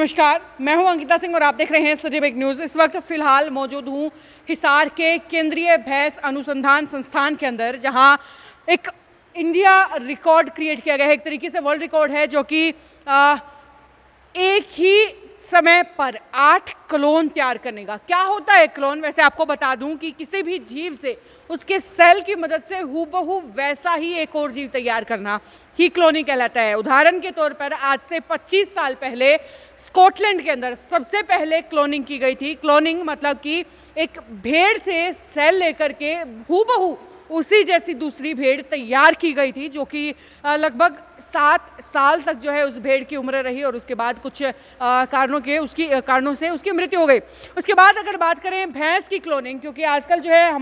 नमस्कार, मैं हूं अंकिता सिंह और आप देख रहे हैं सिटी बिग न्यूज़। इस वक्त फिलहाल मौजूद हूं हिसार के केंद्रीय भैंस अनुसंधान संस्थान के अंदर, जहां एक इंडिया रिकॉर्ड क्रिएट किया गया है। एक तरीके से वर्ल्ड रिकॉर्ड है, जो कि एक ही समय पर 8 क्लोन तैयार करने का। क्या होता है क्लोन? वैसे आपको बता दूं कि किसी भी जीव से उसके सेल की मदद से हूबहू वैसा ही एक और जीव तैयार करना ही क्लोनिंग कहलाता है। उदाहरण के तौर पर आज से 25 साल पहले स्कॉटलैंड के अंदर सबसे पहले क्लोनिंग की गई थी। क्लोनिंग मतलब कि एक भेड़ से सेल लेकर के हूबहू उसी जैसी दूसरी भेड़ तैयार की गई थी, जो कि लगभग 7 साल तक जो है उस भेड़ की उम्र रही और उसके बाद कुछ कारणों से उसकी मृत्यु हो गई। उसके बाद अगर बात करें भैंस की क्लोनिंग, क्योंकि आजकल जो है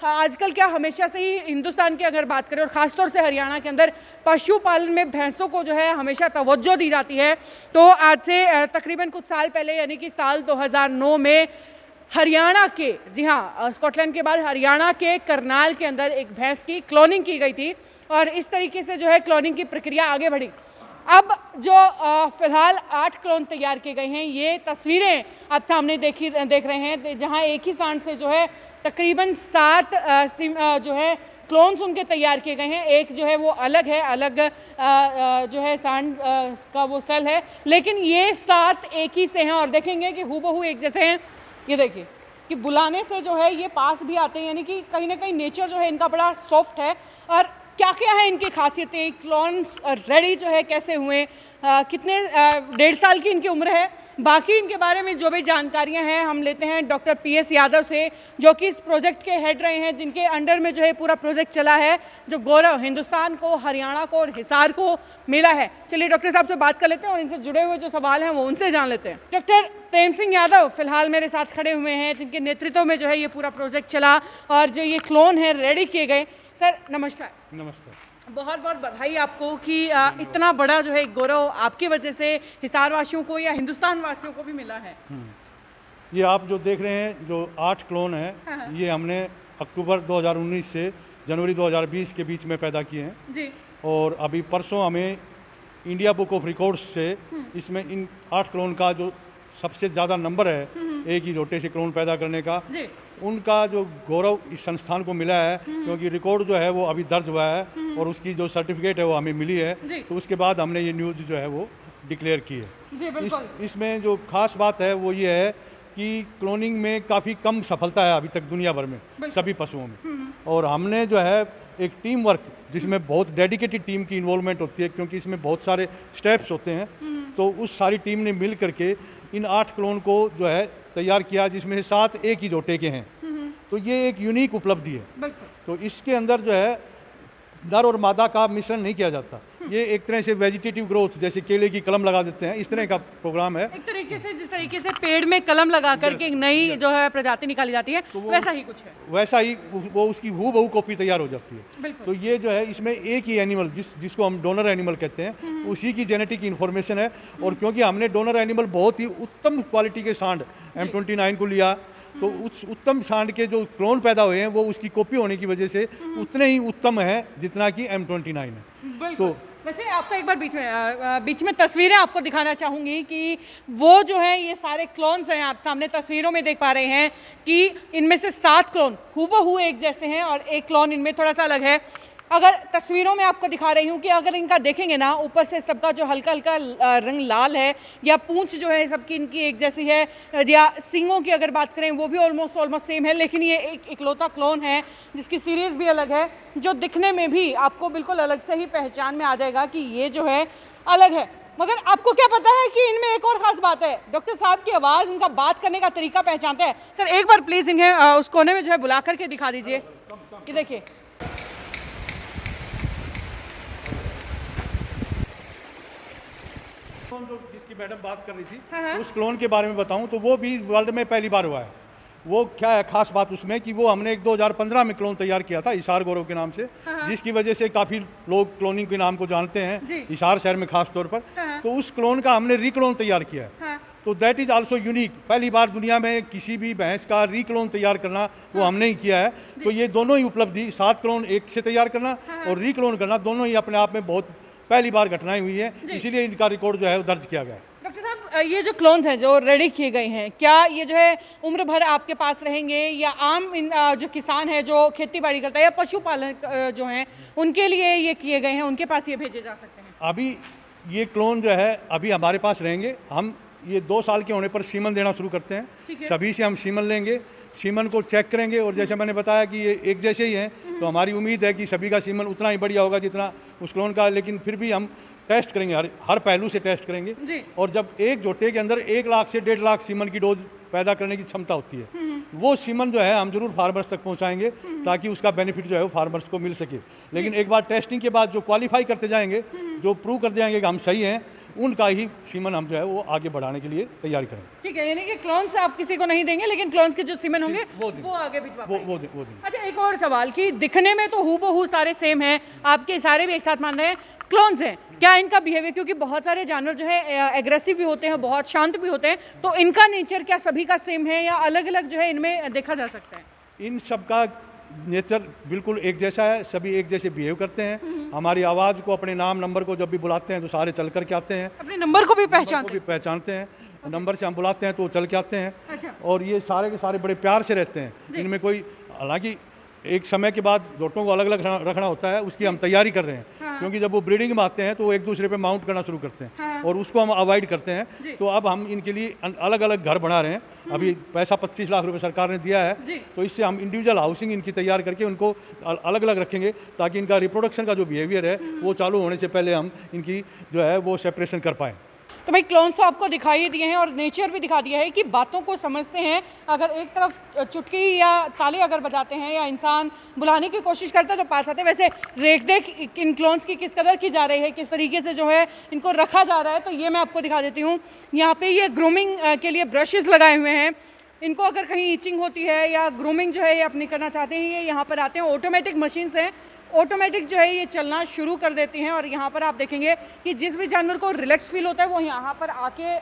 आजकल क्या हमेशा से ही हिंदुस्तान की अगर बात करें और ख़ासतौर से हरियाणा के अंदर पशुपालन में भैंसों को जो है हमेशा तवज्जो दी जाती है। तो आज से तकरीबन कुछ साल पहले यानी कि साल 2009 में हरियाणा के, जी हाँ, स्कॉटलैंड के बाद हरियाणा के करनाल के अंदर एक भैंस की क्लोनिंग की गई थी और इस तरीके से जो है क्लोनिंग की प्रक्रिया आगे बढ़ी। अब जो फिलहाल 8 क्लोन तैयार किए गए हैं, ये तस्वीरें आप सामने देख रहे हैं, जहां एक ही सांड से जो है तकरीबन 7 जो है क्लोन्स उनके तैयार किए गए हैं। एक जो है वो अलग है, जो है सांड का वो सेल है, लेकिन ये 7 एक ही से हैं और देखेंगे कि हूबहू एक जैसे हैं। ये देखिए कि बुलाने से जो है ये पास भी आते हैं, यानी कि कहीं ना कहीं नेचर जो है इनका बड़ा सॉफ्ट है। और क्या क्या है इनकी खासियतें, क्लोन्स रेडी जो है कैसे हुए, कितने 1.5 साल की इनकी उम्र है, बाकी इनके बारे में जो भी जानकारियां हैं हम लेते हैं डॉक्टर PS यादव से, जो कि इस प्रोजेक्ट के हेड रहे हैं, जिनके अंडर में जो है पूरा प्रोजेक्ट चला है, जो गौरव हिंदुस्तान को, हरियाणा को और हिसार को मिला है। चलिए डॉक्टर साहब से बात कर लेते हैं और इनसे जुड़े हुए जो सवाल हैं वो उनसे जान लेते हैं। डॉक्टर प्रेम सिंह यादव फिलहाल मेरे साथ खड़े हुए हैं, जिनके नेतृत्व में जो है ये पूरा प्रोजेक्ट चला और जो ये क्लोन है रेडी किए गए। सर नमस्कार। नमस्कार। बहुत बहुत बधाई आपको कि इतना बड़ा जो है गौरव आपकी वजह से हिसार वासियों को या हिंदुस्तान वासियों को भी मिला है। ये आप जो देख रहे हैं, जो 8 क्लोन हैं, हाँ। ये हमने अक्टूबर 2019 से जनवरी 2020 के बीच में पैदा किए हैं जी। और अभी परसों हमें इंडिया बुक ऑफ रिकॉर्ड्स से इसमें इन 8 क्लोन का जो सबसे ज़्यादा नंबर है एक ही जोटे से क्लोन पैदा करने का, जी। उनका जो गौरव इस संस्थान को मिला है, क्योंकि रिकॉर्ड जो है वो अभी दर्ज हुआ है और उसकी जो सर्टिफिकेट है वो हमें मिली है। तो उसके बाद हमने ये न्यूज़ जो है वो डिक्लेयर की है। जी बिल्कुल। इसमें जो खास बात है वो ये है कि क्लोनिंग में काफ़ी कम सफलता है अभी तक दुनिया भर में सभी पशुओं में, और हमने जो है एक टीम वर्क, जिसमें बहुत डेडिकेटेड टीम की इन्वॉल्वमेंट होती है, क्योंकि इसमें बहुत सारे स्टेप्स होते हैं, तो उस सारी टीम ने मिल करके इन 8 क्लोन को जो है तैयार किया, जिसमें से 7 एक ही जोटे के हैं। तो ये एक यूनिक उपलब्धि है। तो इसके अंदर जो है नर और मादा का मिश्रण नहीं किया जाता। ये एक तरह से वेजिटेटिव ग्रोथ, जैसे केले की कलम लगा देते हैं, इस तरह का प्रोग्राम है। एक तरीके से जिस तरीके से पेड़ में कलम लगा करके एक नई जो है प्रजाति निकाली जाती है, तो वैसा ही कुछ है। वैसा ही वो उसकी हूबहू कॉपी तैयार हो जाती है। बिल्कुल। तो ये जो है इसमें एक ही एनिमल, जिसको हम डोनर एनिमल कहते हैं, उसी की जेनेटिक इन्फॉर्मेशन है। और क्योंकि हमने डोनर एनिमल बहुत ही उत्तम क्वालिटी के सांड M29 को लिया, तो उस उत्तम सांड के जो क्लोन पैदा हुए हैं वो उसकी कॉपी होने की वजह से उतने ही उत्तम है जितना कि M29 है। तो वैसे आपको एक बार बीच में तस्वीरें आपको दिखाना चाहूंगी कि वो जो है ये सारे क्लोन्स हैं, आप सामने तस्वीरों में देख पा रहे हैं कि इनमें से 7 क्लोन हूबहू एक जैसे हैं और एक क्लोन इनमें थोड़ा सा अलग है। अगर तस्वीरों में आपको दिखा रही हूँ कि अगर इनका देखेंगे ना, ऊपर से सबका जो हल्का हल्का रंग लाल है, या पूंछ जो है सबकी इनकी एक जैसी है, या सींगों की अगर बात करें वो भी ऑलमोस्ट सेम है, लेकिन ये एक इकलौता क्लोन है जिसकी सीरीज भी अलग है, जो दिखने में भी आपको बिल्कुल अलग से ही पहचान में आ जाएगा कि ये जो है अलग है। मगर आपको क्या पता है कि इनमें एक और ख़ास बात है, डॉक्टर साहब की आवाज़, उनका बात करने का तरीका पहचानता है। सर एक बार प्लीज़ इन्हें उस कोने में जो है बुला करके दिखा दीजिए कि देखिए। जो जिसकी मैडम बात कर रही थी, तो उस क्लोन के बारे में बताऊं तो वो भी वर्ल्ड में पहली बार हुआ है। वो क्या है खास बात उसमें कि वो हमने एक 2015 में क्लोन तैयार किया था हिसार गौरव के नाम से, जिसकी वजह से काफ़ी लोग क्लोनिंग के नाम को जानते हैं हिसार शहर में खास तौर पर। तो उस क्लोन का हमने रीक्लोन तैयार किया है। तो दैट इज़ आल्सो यूनिक, पहली बार दुनिया में किसी भी भैंस का रीक्लोन तैयार करना वो हमने ही किया है। तो ये दोनों ही उपलब्धि, 7 क्लोन एक से तैयार करना और रीक्लोन करना, दोनों ही अपने आप में बहुत पहली बार घटनाएं हुई है, इसीलिए इनका रिकॉर्ड जो है वो दर्ज किया गया है। डॉक्टर साहब ये जो क्लोन्स हैं जो रेडी किए गए हैं, क्या ये जो है उम्र भर आपके पास रहेंगे, या आम जो किसान है जो खेती बाड़ी करता है या पशुपालन जो हैं उनके लिए ये किए गए हैं, उनके पास ये भेजे जा सकते हैं? अभी ये क्लोन जो है अभी हमारे पास रहेंगे। हम ये 2 साल के होने पर सीमन देना शुरू करते हैं। ठीक है। सभी से हम सीमन लेंगे, सीमन को चेक करेंगे, और जैसे मैंने बताया कि ये एक जैसे ही हैं, तो हमारी उम्मीद है कि सभी का सीमन उतना ही बढ़िया होगा जितना उस क्लोन का। लेकिन फिर भी हम टेस्ट करेंगे, हर पहलू से टेस्ट करेंगे। जी। और जब एक जोटे के अंदर 1 लाख से 1.5 लाख सीमन की डोज पैदा करने की क्षमता होती है, वो सीमन जो है हम जरूर फार्मर्स तक पहुंचाएंगे, ताकि उसका बेनिफिट जो है वो फार्मर्स को मिल सके। लेकिन एक बार टेस्टिंग के बाद जो क्वालिफाई करते जाएंगे, जो प्रूव कर जाएंगे कि हम सही हैं, उनका ही सीमन हम जो है वो आगे बढ़ाने के लिए तैयारी करें। ठीक है, यानी कि क्लोन्स आप किसी को नहीं देंगे, लेकिन क्लोन्स के जो सीमन होंगे वो आगे भिजवा वो पाएंगे। वो देंगे। अच्छा, एक और सवाल कि दिखने में तो हूबहू सारे सेम हैं, आपके सारे भी एक साथ मान रहे हैं क्लोन्स हैं, क्या इनका बिहेवियर, क्योंकि बहुत सारे जानवर जो है एग्रेसिव भी होते हैं, बहुत शांत भी होते हैं, तो इनका नेचर क्या सभी का सेम है या अलग अलग जो है इनमें देखा जा सकता है? इन सब का नेचर बिल्कुल एक जैसा है, सभी एक जैसे बिहेव करते हैं। हमारी आवाज़ को, अपने नाम नंबर को जब भी बुलाते हैं तो सारे चल कर के आते हैं। अपने नंबर को भी नंबर को पहचानते भी हैं? पहचानते हैं, नंबर से हम बुलाते हैं तो वो चल के आते हैं। अच्छा। और ये सारे के सारे बड़े प्यार से रहते हैं। इनमें कोई, हालांकि एक समय के बाद जोटों को अलग अलग रखना होता है, उसकी हम तैयारी कर रहे हैं। क्योंकि जब वो ब्रीडिंग में आते हैं तो वो एक दूसरे पे माउंट करना शुरू करते हैं, और उसको हम अवॉइड करते हैं। तो अब हम इनके लिए अलग अलग घर बना रहे हैं। अभी पैसा 25 लाख रुपए सरकार ने दिया है, तो इससे हम इंडिविजुअल हाउसिंग इनकी तैयार करके उनको अलग अलग रखेंगे, ताकि इनका रिप्रोडक्शन का जो बिहेवियर है वो चालू होने से पहले हम इनकी जो है वो सेपरेशन कर पाएँ। तो भाई क्लोन्स तो आपको दिखाई ही दिए हैं और नेचर भी दिखा दिया है कि बातों को समझते हैं। अगर एक तरफ चुटकी या ताली अगर बजाते हैं या इंसान बुलाने की कोशिश करता है तो पास आते हैं। वैसे रेख देख इन क्लोन्स की किस कदर की जा रही है, किस तरीके से जो है इनको रखा जा रहा है, तो ये मैं आपको दिखा देती हूँ। यहाँ पे ये ग्रूमिंग के लिए ब्रशेज़ लगाए हुए हैं। इनको अगर कहीं ईचिंग होती है या ग्रूमिंग जो है ये अपनी करना चाहते हैं, ये यहाँ पर आते हैं। ऑटोमेटिक मशीन्स हैं, ऑटोमेटिक जो है ये चलना शुरू कर देती हैं। और यहाँ पर आप देखेंगे कि जिस भी जानवर को रिलैक्स फील होता है वो यहाँ पर आके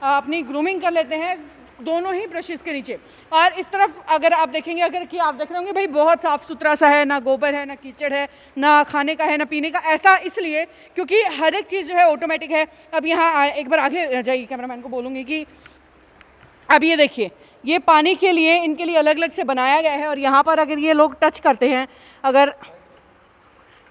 अपनी ग्रूमिंग कर लेते हैं, दोनों ही ब्रशेस के नीचे। और इस तरफ अगर आप देखेंगे, अगर कि आप देख रहे होंगे भाई बहुत साफ़ सुथरा सा है, ना गोबर है, ना कीचड़ है, ना खाने का है, ना पीने का। ऐसा इसलिए क्योंकि हर एक चीज़ जो है ऑटोमेटिक है। अब यहाँ एक बार आगे जाइए, कैमरामैन को बोलूँगी कि अब ये देखिए, ये पानी के लिए इनके लिए अलग अलग से बनाया गया है। और यहाँ पर अगर ये लोग टच करते हैं, अगर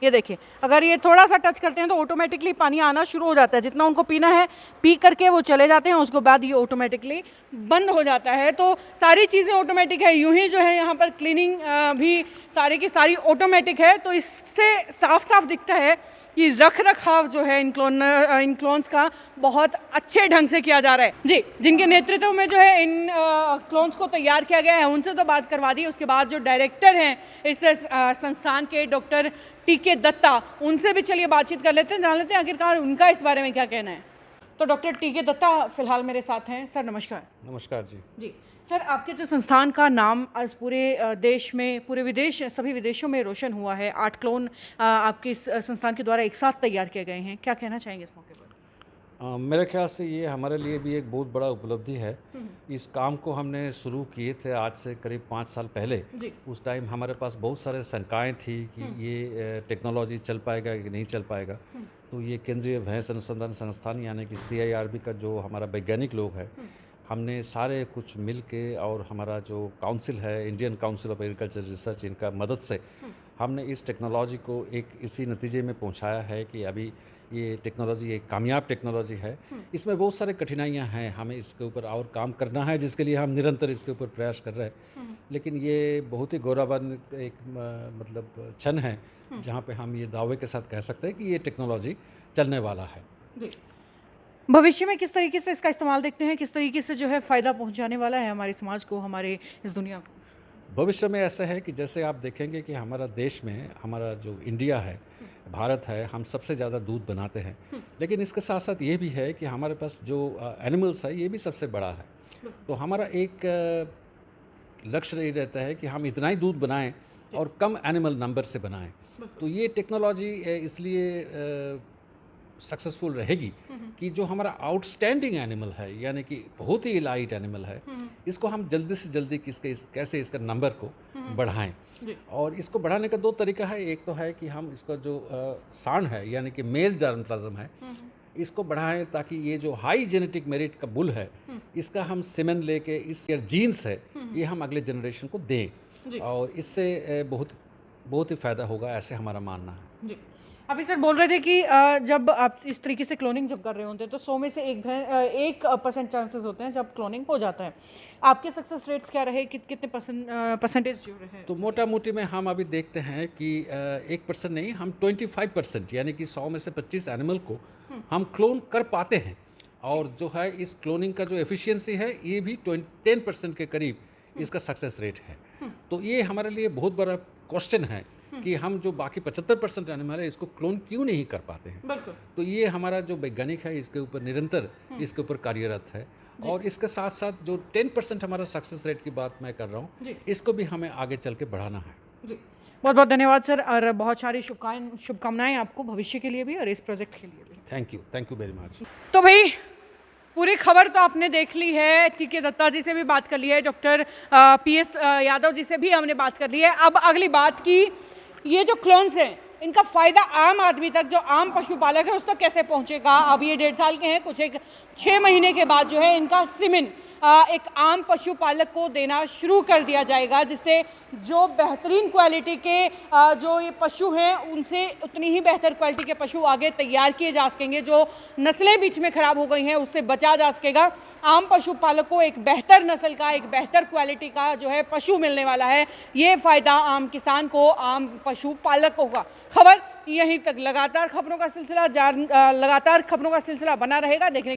ये देखिए, अगर ये थोड़ा सा टच करते हैं तो ऑटोमेटिकली पानी आना शुरू हो जाता है। जितना उनको पीना है पी करके वो चले जाते हैं, उसके बाद ये ऑटोमेटिकली बंद हो जाता है। तो सारी चीज़ें ऑटोमेटिक है। यूं ही जो है यहाँ पर क्लीनिंग भी सारी की सारी ऑटोमेटिक है। तो इससे साफ साफ दिखता है कि रख रखाव जो है इन क्लोन्स का बहुत अच्छे ढंग से किया जा रहा है। जी, जिनके नेतृत्व में जो है इन क्लोन्स को तैयार किया गया है, उनसे तो बात करवा दी। उसके बाद जो डायरेक्टर हैं इस संस्थान के, डॉक्टर टीके दत्ता, उनसे भी चलिए बातचीत कर लेते हैं, जान लेते हैं आखिरकार उनका इस बारे में क्या कहना है। तो डॉक्टर टीके दत्ता फिलहाल मेरे साथ हैं। सर नमस्कार। नमस्कार जी। जी सर, आपके जो संस्थान का नाम आज पूरे देश में, पूरे विदेश, सभी विदेशों में रोशन हुआ है। 8 क्लोन आपके इस संस्थान के द्वारा एक साथ तैयार किए गए हैं, क्या कहना चाहेंगे इस मौके पर? मेरे ख्याल से ये हमारे लिए भी एक बहुत बड़ा उपलब्धि है। इस काम को हमने शुरू किए थे आज से करीब 5 साल पहले। उस टाइम हमारे पास बहुत सारे शंकाएं थी कि ये टेक्नोलॉजी चल पाएगा कि नहीं चल पाएगा। तो ये केंद्रीय भैंस अनुसंधान संस्थान यानी कि CIRB का जो हमारा वैज्ञानिक लोग है, हमने सारे कुछ मिल के, और हमारा जो काउंसिल है, Indian council of agriculture research, इनका मदद से हमने इस टेक्नोलॉजी को एक इसी नतीजे में पहुंचाया है कि अभी ये टेक्नोलॉजी एक कामयाब टेक्नोलॉजी है। इसमें बहुत सारे कठिनाइयां हैं, हमें इसके ऊपर और काम करना है, जिसके लिए हम निरंतर इसके ऊपर प्रयास कर रहे हैं। लेकिन ये बहुत ही गौरवान्वित एक मतलब क्षण है जहाँ पे हम ये दावे के साथ कह सकते हैं कि ये टेक्नोलॉजी चलने वाला है। भविष्य में किस तरीके से इसका इस्तेमाल देखते हैं, किस तरीके से जो है फ़ायदा पहुंचाने वाला है हमारे समाज को, हमारे इस दुनिया को? भविष्य में ऐसा है कि जैसे आप देखेंगे कि हमारा देश में, हमारा जो इंडिया है, भारत है, हम सबसे ज़्यादा दूध बनाते हैं। लेकिन इसके साथ साथ ये भी है कि हमारे पास जो एनिमल्स है ये भी सबसे बड़ा है। तो हमारा एक लक्ष्य ये रहता है कि हम इतना ही दूध बनाएं और कम एनिमल नंबर से बनाएं। तो ये टेक्नोलॉजी इसलिए सक्सेसफुल रहेगी कि जो हमारा आउटस्टैंडिंग एनिमल है, यानी कि बहुत ही इलाइट एनिमल है, इसको हम जल्दी से जल्दी कैसे इसका नंबर को बढ़ाएं। और इसको बढ़ाने का 2 तरीका है। एक तो है कि हम इसका जो सांड है, यानी कि मेल जर्मप्लाज्म है, इसको बढ़ाएं ताकि ये जो हाई जेनेटिक मेरिट का बुल है इसका हम सीमेन लेके इस जीन्स है ये हम अगले जनरेशन को दें और इससे बहुत ही फ़ायदा होगा, ऐसे हमारा मानना है। जी, अभी सर बोल रहे थे कि जब आप इस तरीके से क्लोनिंग जब कर रहे होते हैं तो 100 में से 1% चांसेस होते हैं जब क्लोनिंग हो जाता है। आपके सक्सेस रेट्स क्या रहे, कितने परसेंटेज जो रहे? तो मोटा मोटी में हम अभी देखते हैं कि 1% नहीं, हम 25% यानी कि 100 में से 25 एनिमल को हम क्लोन कर पाते हैं और जो है इस क्लोनिंग का जो एफिशिएंसी है ये भी 10% के करीब इसका सक्सेस रेट है। तो ये हमारे लिए बहुत बड़ा क्वेश्चन है कि हम जो बाकी 75% एनिमल है इसको क्लोन क्यों नहीं कर पाते हैं। बिल्कुल। तो ये हमारा जो वैज्ञानिक है इसके ऊपर निरंतर इसके ऊपर कार्यरत है और इसके साथ साथ जो 10% हमारा सक्सेस रेट की बात मैं कर रहा हूँ इसको भी हमें आगे चल के बढ़ाना है। जी, बहुत बहुत धन्यवाद सर और बहुत सारी शुभकामनाएं आपको भविष्य के लिए भी और इस प्रोजेक्ट के लिए भी। Thank you very much. तो भाई पूरी खबर तो आपने देख ली है, टीके दत्ता जी से भी बात कर ली है, डॉक्टर PS यादव जी से भी हमने बात कर ली है। अब अगली बात की ये जो क्लोन्स हैं इनका फ़ायदा आम आदमी तक, जो आम पशुपालक है उस तक कैसे पहुंचेगा। अब ये 1.5 साल के हैं, कुछ एक 6 महीने के बाद जो है इनका सीमेन एक आम पशुपालक को देना शुरू कर दिया जाएगा, जिससे जो बेहतरीन क्वालिटी के जो ये पशु हैं उनसे उतनी ही बेहतर क्वालिटी के पशु आगे तैयार किए जा सकेंगे। जो नस्लें बीच में ख़राब हो गई हैं उससे बचा जा सकेगा। आम पशुपालक को एक बेहतर नस्ल का, एक बेहतर क्वालिटी का जो है पशु मिलने वाला है। ये फ़ायदा आम किसान को, आम पशुपालक को होगा। खबर यहीं तक, लगातार खबरों का सिलसिला बना रहेगा। देखने